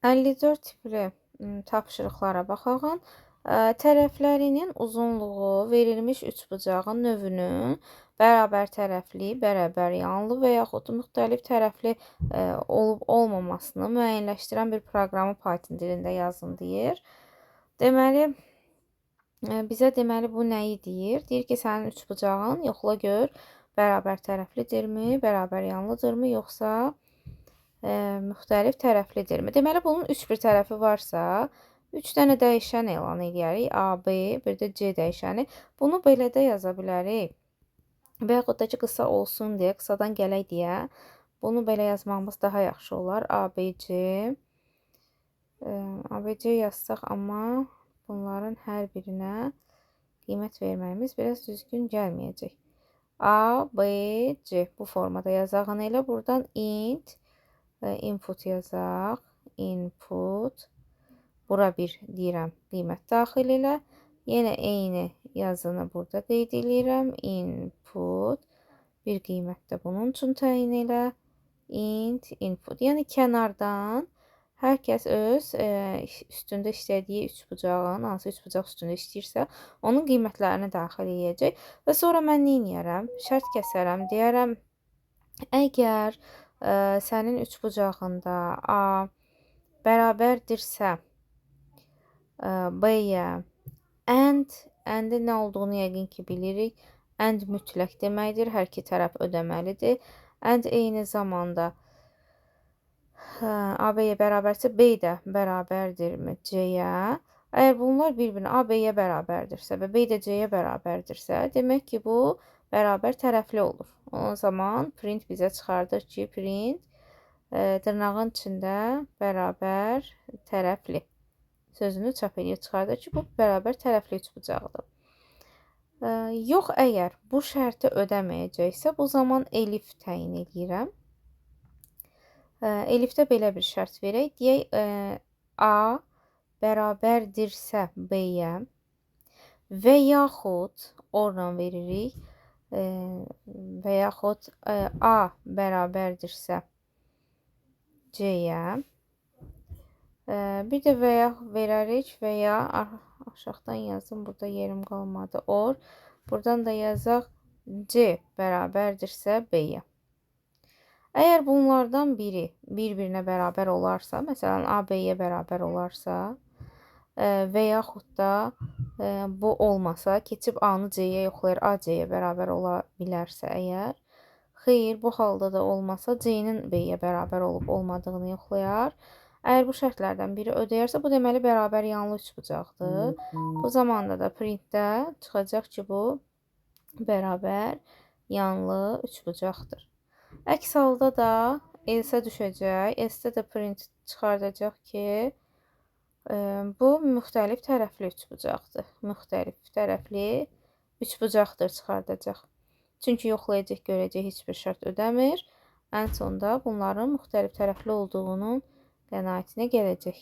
54 tipli tapşırıqlara baxağın. Tərəflərinin uzunluğu verilmiş üçbucağın növünün bərabər tərəfli, bərabər yanlı və yaxud müxtəlif tərəfli olub olmamasını müəyyənləşdirən bir proqramı Python dilində yazın deyir. Deməli, bizə bu nəyi deyir? Deyir ki, sənin üçbucağın yoxla gör, bərabər tərəflidirmi, bərabər yanlıdırmı, yoxsa müxtəlif tərəflidirmi? Deməli, bunun üç bir tərəfi varsa, 3 dənə dəyişən elan edərik. A, B, bir də C dəyişəni. Bunu belə də yaza bilərik. Və yaxud da ki, qısa olsun deyə, qısadan gələk deyə. Bunu belə yazmamız daha yaxşı olar. A, B, C. A, B, C yazsaq, amma bunların hər birinə qiymət verməyimiz biraz düzgün gəlməyəcək. A, B, C bu formada yazağın elə. Buradan int input yazaq. Input. Bura bir deyirəm qiymət daxil elə. Yenə eyni yazını burada qeyd edirəm. Input. Bir qiymət də bunun üçün təyin elə. Int input. Yəni kənardan hər kəs öz üstündə işlədiyi üçbucağın, hansı üçbucaq üstündə işləyirsə, onun qiymətlərini daxil edəcək. Və sonra mən nə edərəm? Şərt kəsərəm. Deyərəm, əgər sənin üçbucağında A bərabərdirsə B-yə and-in nə olduğunu yəqin ki bilirik. And mütləq deməkdir. Hər iki tərəf ödəməlidir. And eyni zamanda A, B-yə bərabərsə B də bərabərdirmi C-yə? Əgər bunlar bir-birinə A, B-yə bərabərdirsə və B də C-yə bərabərdirsə, demək ki, bu bərabər tərəfli olur. O zaman print bizə çıxardır ki, print dırnağın içində bərabər tərəfli sözünü çap edir, çıxardır ki, bu bərabər tərəfli üçbucaqdır. Yox, əgər bu şərti ödəməyəcəksə, bu zaman elif təyin edirəm. Elifdə belə bir şərt verək. Deyək, A bərabərdirsə B-yə və yaxud oradan veririk və yaxud A bərabərdirsə C-yə. Bir də və ya verərik və ya aşağıdan yazım, burada yerim qalmadı. Or, buradan da yazaq C bərabərdirsə B-yə. Əgər bunlardan biri bir-birinə bərabər olarsa, məsələn, A, B-yə bərabər olarsa və yaxud da bu olmasa, keçib A-nı C-yə yoxlayır, A, C-yə bərabər ola bilərsə əgər, xeyr, bu halda da olmasa, C-nin B-yə bərabər olub olmadığını yoxlayar. Əgər bu şərtlərdən biri ödəyərsə, bu deməli bərabər yanlı üçbucaqdır. Bu zamanda da printdə çıxacaq ki, bu bərabər yanlı üçbucaqdır. Əks halda da else düşəcək. Else də print çıxardacaq ki, bu müxtəlif tərəfli üçbucaqdır. Müxtəlif tərəfli üçbucaqdır çıxardacaq. Çünki yoxlayacaq, görəcək, heç bir şərt ödəmir. Ən sonda bunların müxtəlif tərəfli olduğunun qənaətinə gələcək.